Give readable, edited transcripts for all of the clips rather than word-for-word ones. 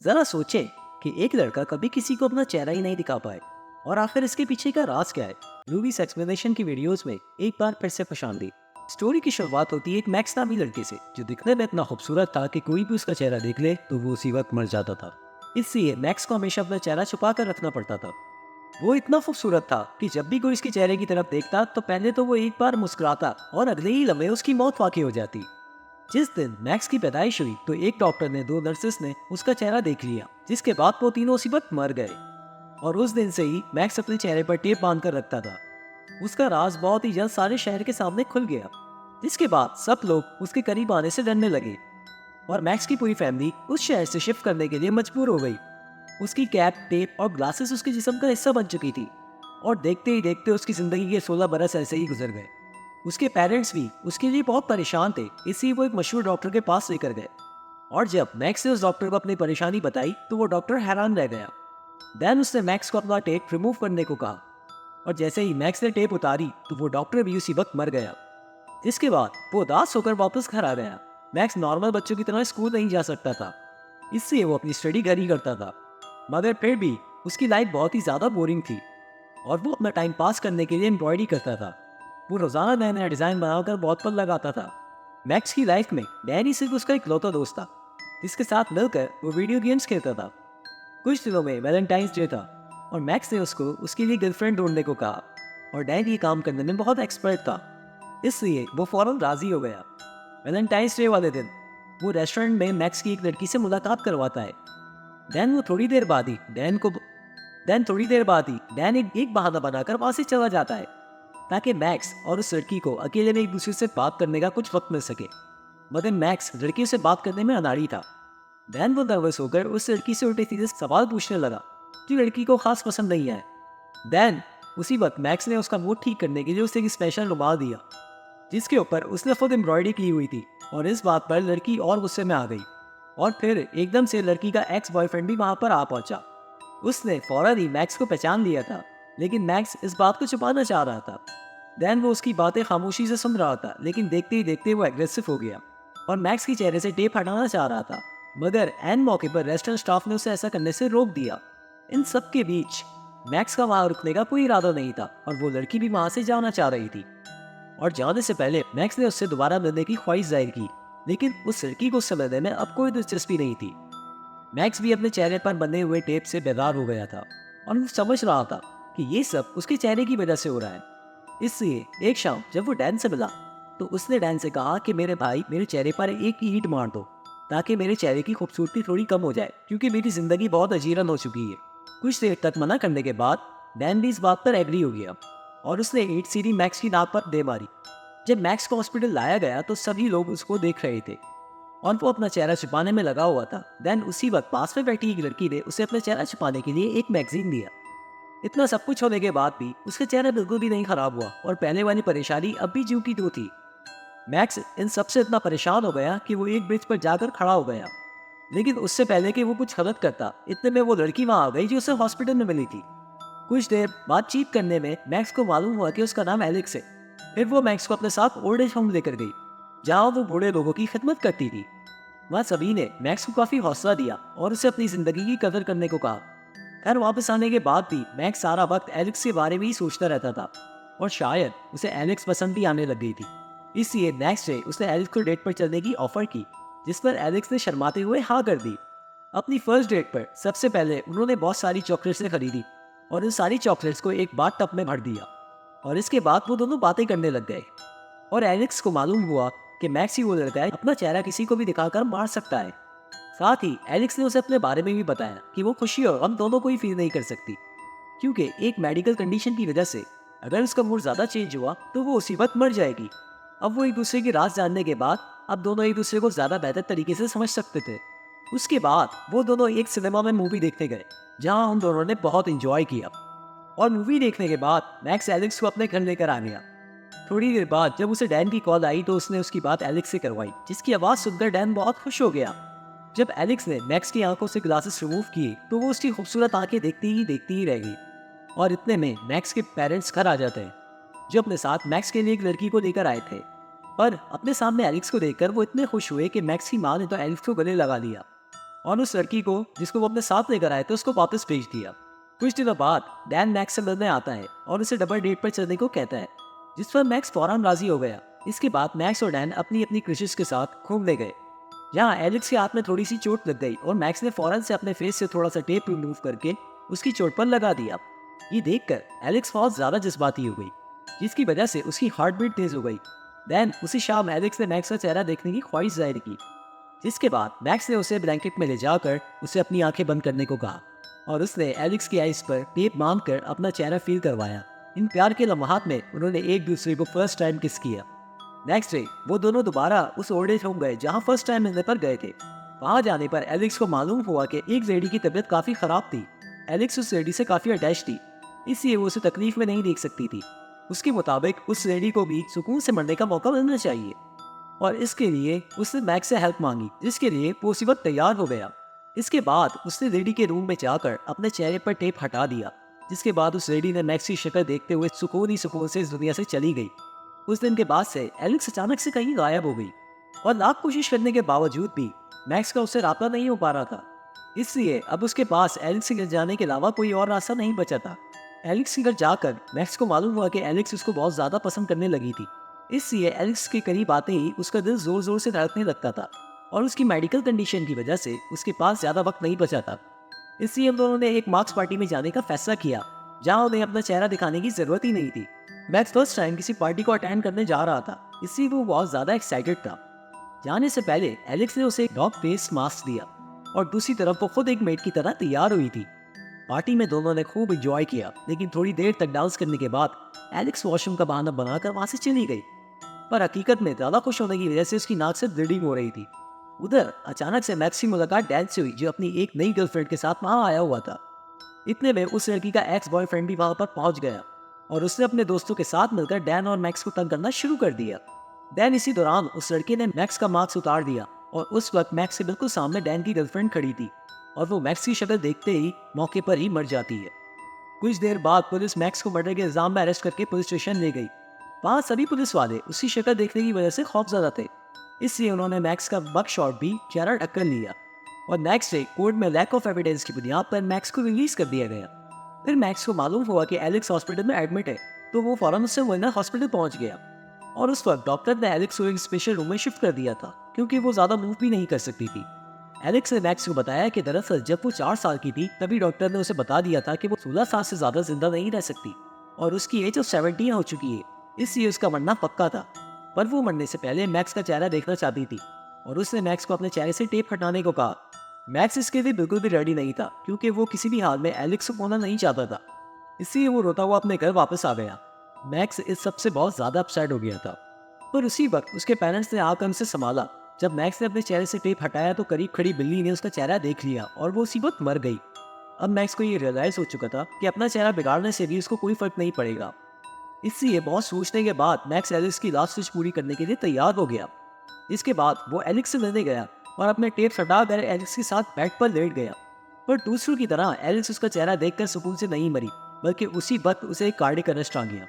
जरा सोचें कि एक लड़का कभी किसी को अपना चेहरा ही नहीं दिखा पाए और आखिर इसके पीछे का राज क्या है। मूवीज एक्सप्लेनेशन की वीडियोस में एक बार फिर से खुश आमदीद। स्टोरी की शुरुआत होती है एक मैक्स नामी लड़के से जो दिखने में इतना खूबसूरत था कि कोई भी उसका चेहरा देख ले तो वो उसी वक्त मर जाता था। इसलिए मैक्स को हमेशा अपना चेहरा छुपा कर रखना पड़ता था। वो इतना खूबसूरत था कि जब भी कोई इसके चेहरे की तरफ देखता तो पहले तो वो एक बार मुस्कुराता और अगले ही लम्हे उसकी मौत वाकई हो जाती। जिस दिन मैक्स की पैदाइश हुई तो एक डॉक्टर ने दो नर्सेस ने उसका चेहरा देख लिया, जिसके बाद वो तीनों उसी वक्त मर गए। और उस दिन से ही मैक्स अपने चेहरे पर टेप बांध कर रखता था। उसका राज बहुत ही जल्द सारे शहर के सामने खुल गया, जिसके बाद सब लोग उसके करीब आने से डरने लगे और मैक्स की पूरी फैमिली उस शहर से शिफ्ट करने के लिए मजबूर हो गई। उसकी कैप, टेप और ग्लासेस उसके जिस्म का हिस्सा बन चुकी थी और देखते ही देखते उसकी जिंदगी के 16 बरस ऐसे ही गुजर गए। उसके पेरेंट्स भी उसके लिए बहुत परेशान थे, इसलिए वो एक मशहूर डॉक्टर के पास लेकर गए। और जब मैक्स ने उस डॉक्टर को अपनी परेशानी बताई तो वो डॉक्टर हैरान रह गया। देन उसने मैक्स को अपना टेप रिमूव करने को कहा और जैसे ही मैक्स ने टेप उतारी तो वो डॉक्टर भी उसी वक्त मर गया। जिसके बाद वो उदास होकर वापस घर आ गया। मैक्स नॉर्मल बच्चों की तरह स्कूल नहीं जा सकता था, इसलिए वो अपनी स्टडी घर ही करता था। मगर फिर भी उसकी लाइफ बहुत ही ज़्यादा बोरिंग थी और वो अपना टाइम पास करने के लिए एम्ब्रॉयडरी करता था। वो रोज़ाना नया नया डिज़ाइन बनाकर बहुत पर लगाता था। मैक्स की लाइफ में डैनी सिर्फ उसका इकलौता दोस्त था, जिसके साथ मिलकर वो वीडियो गेम्स खेलता था। कुछ दिनों में वैलेंटाइंस डे था और मैक्स ने उसको उसके लिए गर्लफ्रेंड ढूंढने को कहा और डैनी काम करने में बहुत एक्सपर्ट था, इसलिए वो फौरन राजी हो गया। वैलेंटाइंस डे वाले दिन वो रेस्टोरेंट में मैक्स की एक लड़की से मुलाकात करवाता है। देन वो थोड़ी देर बाद ही डैन को देन थोड़ी देर बाद ही डैन एक बहाना बनाकर वहां से चला जाता है ताकि मैक्स और उस लड़की को अकेले में एक दूसरे से बात करने का कुछ वक्त मिल सके। मगर मैक्स लड़की से बात करने में अनाड़ी था। डैन वो नर्वस होकर उस लड़की से उल्टे सीधे सवाल पूछने लगा जो लड़की को खास पसंद नहीं आए। देन उसी वक्त मैक्स ने उसका मूड ठीक करने के लिए उसे एक स्पेशल रुमाल दिया, जिसके ऊपर उसने खुद एम्ब्रॉयडरी की हुई थी। और इस बात पर लड़की और गुस्से में आ गई और फिर एकदम से लड़की का एक्स बॉयफ्रेंड भी वहां पर आ पहुंचा। उसने फौरन ही मैक्स को पहचान लिया था, लेकिन मैक्स इस बात को छुपाना चाह रहा था। देन वो उसकी बातें खामोशी से सुन रहा था, लेकिन देखते ही देखते वो एग्रेसिव हो गया और मैक्स के चेहरे से टेप हटाना चाह रहा था। मगर एन मौके पर रेस्टोरेंट स्टाफ ने उसे ऐसा करने से रोक दिया। इन सब के बीच मैक्स का वहां रुकने का कोई इरादा नहीं था और वो लड़की भी वहां से जाना चाह रही थी। और जाने से पहले मैक्स ने उससे दोबारा मिलने की ख्वाहिश जाहिर की, लेकिन उस लड़की को उससे मिलने में अब कोई दिलचस्पी नहीं थी। मैक्स भी अपने चेहरे पर बंधे हुए टेप से बेदार हो गया था और वो समझ रहा था कि ये सब उसके चेहरे की वजह से हो रहा है। इसलिए एक शाम जब वो डैन से मिला तो उसने डैन से कहा कि मेरे भाई, मेरे चेहरे पर एक ही ईंट मार दो ताकि मेरे चेहरे की खूबसूरती थोड़ी कम हो जाए, क्योंकि मेरी जिंदगी बहुत अजीरन हो चुकी है। कुछ देर तक मना करने के बाद डैन भी इस बात पर एग्री हो गया और उसने ईंट सीधी मैक्स की नाक पर दे मारी। जब मैक्स को हॉस्पिटल लाया गया तो सभी लोग उसको देख रहे थे और वो अपना चेहरा छुपाने में लगा हुआ था। देन उसी वक्त पास में बैठी एक लड़की ने उसे अपना चेहरा छुपाने के लिए एक मैगजीन दिया। इतना सब कुछ होने के बाद भी उसका चेहरा बिल्कुल भी नहीं खराब हुआ और पहले वाली परेशानी अब भी ज्यों की त्यों थी। मैक्स इन सबसे इतना परेशान हो गया कि वो एक ब्रिज पर जाकर खड़ा हो गया, लेकिन उससे पहले कि वो कुछ गलत करता इतने में वो लड़की वहां आ गई जो उसे हॉस्पिटल में मिली थी। कुछ देर बातचीत करने में मैक्स को मालूम हुआ कि उसका नाम एलेक्स है। फिर वो मैक्स को अपने साथ ओल्ड एज होम लेकर गई, जहाँ वो बूढ़े लोगों की खिदमत करती थी। वहाँ सभी ने मैक्स को काफी हौसला दिया और उसे अपनी जिंदगी की कदर करने को कहा। घर वापस आने के बाद भी मैक्स सारा वक्त एलेक्स के बारे में ही सोचता रहता था और शायद उसे एलेक्स पसंद भी आने लग गई थी। इसलिए नेक्स्ट डे उसने एलेक्स को डेट पर चलने की ऑफर की, जिस पर एलेक्स ने शर्माते हुए हाँ कर दी। अपनी फर्स्ट डेट पर सबसे पहले उन्होंने बहुत सारी चॉकलेट्स खरीदी और उन सारी चॉकलेट्स को एक बार टब में भर दिया और इसके बाद वो दोनों बातें करने लग गए। और एलेक्स को मालूम हुआ कि मैक्स ही वो लड़का है अपना चेहरा किसी को भी दिखाकर मार सकता है। साथ ही एलेक्स ने उसे अपने बारे में भी बताया कि वो खुशी और गम दोनों को ही फील नहीं कर सकती, क्योंकि एक मेडिकल कंडीशन की वजह से अगर उसका मूड ज्यादा चेंज हुआ तो वो उसी वक्त मर जाएगी। अब वो एक दूसरे की राज जानने के बाद अब दोनों एक दूसरे को ज्यादा बेहतर तरीके से समझ सकते थे। उसके बाद वो दोनों एक सिनेमा में मूवी देखने गए, जहां उन दोनों ने बहुत इंजॉय किया। और मूवी देखने के बाद मैक्स एलेक्स को अपने घर लेकर आ गया। थोड़ी देर बाद जब उसे डैन की कॉल आई तो उसने उसकी बात एलेक्स से करवाई, जिसकी आवाज सुनकर डैन बहुत खुश हो गया। जब एलेक्स ने मैक्स की आंखों से ग्लासेस रिमूव किए तो वो उसकी खूबसूरत आंखें देखती ही रह गई। और इतने में मैक्स के पेरेंट्स घर आ जाते हैं, जो अपने साथ मैक्स के लिए एक लड़की को लेकर आए थे। पर अपने सामने एलेक्स को देखकर वो इतने खुश हुए कि मैक्स की माँ ने तो एलेक्स को गले लगा लिया। और उस लड़की को जिसको वो अपने साथ लेकर आए थे उसको वापस भेज दिया। कुछ दिनों बाद डैन मैक्स से मिलने आता है और उसे डबल डेट पर चलने को कहता है, जिस पर मैक्स फौरन राजी हो गया। इसके बाद मैक्स और डैन अपनी अपनी क्रिशेस के साथ घूमने गए। यहाँ एलेक्स के हाथ में थोड़ी सी चोट लग गई और मैक्स ने फौरन से अपने फेस से थोड़ा सा टेप रिमूव करके उसकी चोट पर लगा दिया। ये देखकर एलेक्स बहुत ज्यादा जज्बाती हो गई, जिसकी वजह से उसकी हार्ट बीट तेज हो गई। देन उसी शाम एलेक्स ने मैक्स का चेहरा देखने की ख्वाहिश जाहिर की, जिसके बाद मैक्स ने उसे ब्लैंकेट में ले जाकर उसे अपनी आंखें बंद करने को कहा और उसने एलेक्स की आइस पर टेप बांधकर अपना चेहरा फील करवाया। इन प्यार के लम्हात में उन्होंने एक दूसरे को फर्स्ट टाइम किस किया। नेक्स्ट डे वो दोनों दोबारा उस ओल्ड एज होम गए जहाँ फर्स्ट टाइम मिलने पर गए थे। वहाँ जाने पर एलेक्स को मालूम हुआ कि एक लेडी की तबीयत काफी खराब थी। एलेक्स उस लेडी से काफी अटैच थी, इसलिए वो उसे तकलीफ में नहीं देख सकती थी। उसके मुताबिक उस लेडी को भी सुकून से मरने का मौका मिलना चाहिए और इसके लिए उसने मैक्स से हेल्प मांगी, जिसके लिए वो उसी वक्त तैयार हो गया। इसके बाद उसने लेडी के रूम में जाकर अपने चेहरे पर टेप हटा दिया, जिसके बाद उस लेडी ने मैक्स की शक्ल देखते हुए सुकून ही सुकून से इस दुनिया से चली गई। उस दिन के बाद से एलेक्स अचानक से कहीं गायब हो गई और लाख कोशिश करने के बावजूद भी मैक्स का उससे राब्ता नहीं हो पा रहा था। इसलिए अब उसके पास एलेक्स के घर जाने के अलावा कोई और रास्ता नहीं बचा था। एलेक्स के घर जाकर मैक्स को मालूम हुआ कि एलेक्स उसको बहुत ज्यादा पसंद करने लगी थी। इसलिए एलेक्स के करीब आते ही उसका दिल जोर जोर से धड़कने लगता था और उसकी मेडिकल कंडीशन की वजह से उसके पास ज्यादा वक्त नहीं बचा था। इसलिए हम दोनों ने एक मार्क्स पार्टी में जाने का फैसला किया, जहाँ उन्हें अपना चेहरा दिखाने की जरूरत ही नहीं थी। मैक्स फर्स्ट टाइम किसी पार्टी को अटेंड करने जा रहा था, इसलिए वो बहुत ज्यादा एक्साइटेड था। जाने से पहले एलेक्स ने उसे एक डॉग फेस मास्क दिया और दूसरी तरफ वो खुद एक मेड की तरह तैयार हुई थी। पार्टी में दोनों ने खूब एंजॉय किया, लेकिन थोड़ी देर तक डांस करने के बाद एलेक्स वॉशरूम का बहाना बनाकर वहां से चली गई। पर हकीकत में ज्यादा खुश होने की वजह से उसकी नाक से ब्लीडिंग हो रही थी। उधर अचानक से मैक्स की मुलाकात डैन से हुई, जो अपनी एक नई गर्लफ्रेंड के साथ वहां आया हुआ था। इतने में उस लड़की का एक्स बॉयफ्रेंड भी वहां पर पहुंच गया और उसने अपने दोस्तों के साथ मिलकर डैन और मैक्स को तंग करना शुरू कर दिया। डैन इसी दौरान उस लड़के ने मैक्स का मास्क उतार दिया और उस वक्त मैक्स के बिल्कुल सामने डैन की गर्लफ्रेंड खड़ी थी और वो मैक्स की शक्ल देखते ही मौके पर ही मर जाती है। कुछ देर बाद पुलिस मैक्स को मर्डर के इल्जाम में अरेस्ट करके पुलिस स्टेशन ले गई। वहाँ सभी पुलिस वाले उसी शक्ल देखने की वजह से खौफजदा थे, इसलिए उन्होंने मैक्स का बग शॉट भी चेहरा ढककर लिया और नेक्स्ट डे कोर्ट में लैक ऑफ एविडेंस की बुनियाद पर मैक्स को रिलीज कर दिया गया। फिर मैक्स को मालूम हुआ कि एलेक्स हॉस्पिटल में एडमिट है, तो वो फौरन उससे मिलने हॉस्पिटल पहुंच गया और उस वक्त डॉक्टर ने एलेक्स को एक स्पेशल रूम में शिफ्ट कर दिया था, क्योंकि वो ज्यादा मूव भी नहीं कर सकती थी। एलेक्स ने मैक्स को बताया कि दरअसल जब वो 4 साल की थी तभी डॉक्टर ने उसे बता दिया था कि वो 16 साल से ज्यादा जिंदा नहीं रह सकती और उसकी एज 17 हो चुकी है, इसलिए उसका मरना पक्का था। पर वो मरने से पहले मैक्स का चेहरा देखना चाहती थी और उसने मैक्स को अपने चेहरे से टेप हटाने को कहा। मैक्स इसके लिए बिल्कुल भी रेडी नहीं था, क्योंकि वो किसी भी हाल में एलेक्स को खोना नहीं चाहता था, इसलिए वो रोता हुआ अपने घर वापस आ गया। मैक्स इस सब से बहुत ज्यादा अपसेट हो गया था, पर उसी वक्त उसके पेरेंट्स ने आकर उसे संभाला। जब मैक्स ने अपने चेहरे से टेप हटाया तो करीब खड़ी बिल्ली ने उसका चेहरा देख लिया और वो उसी वक्त मर गई। अब मैक्स को ये रियलाइज हो चुका था कि अपना चेहरा बिगाड़ने से भी उसको कोई फर्क नहीं पड़ेगा, इसलिए बहुत सोचने के बाद मैक्स एलेक्स की लास्ट विश पूरी करने के लिए तैयार हो गया। इसके बाद वो एलेक्स से मिलने गया और अपने टेप हटाकर एलेक्स के साथ बेड पर लेट गया। पर दूसरों की तरह एलेक्स उसका चेहरा देखकर सुकून से नहीं मरी, बल्कि उसी वक्त उसे एक कार्डियक अरेस्ट आ गया,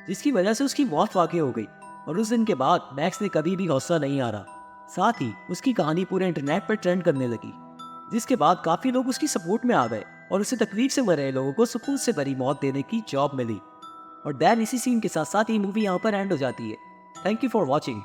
जिसकी वजह से उसकी मौत वाकई हो गई। और उस दिन के बाद मैक्स ने कभी भी हौसला नहीं हारा। साथ ही उसकी कहानी पूरे इंटरनेट पर ट्रेंड करने लगी, जिसके बाद काफी लोग उसकी सपोर्ट में आ गए और उसे तकलीफ से मर रहे लोगों को सुकून से भरी मौत देने की जॉब मिली। और दैन इसी सीन के साथ साथ ये मूवी यहाँ पर एंड हो जाती है। Thank you for watching.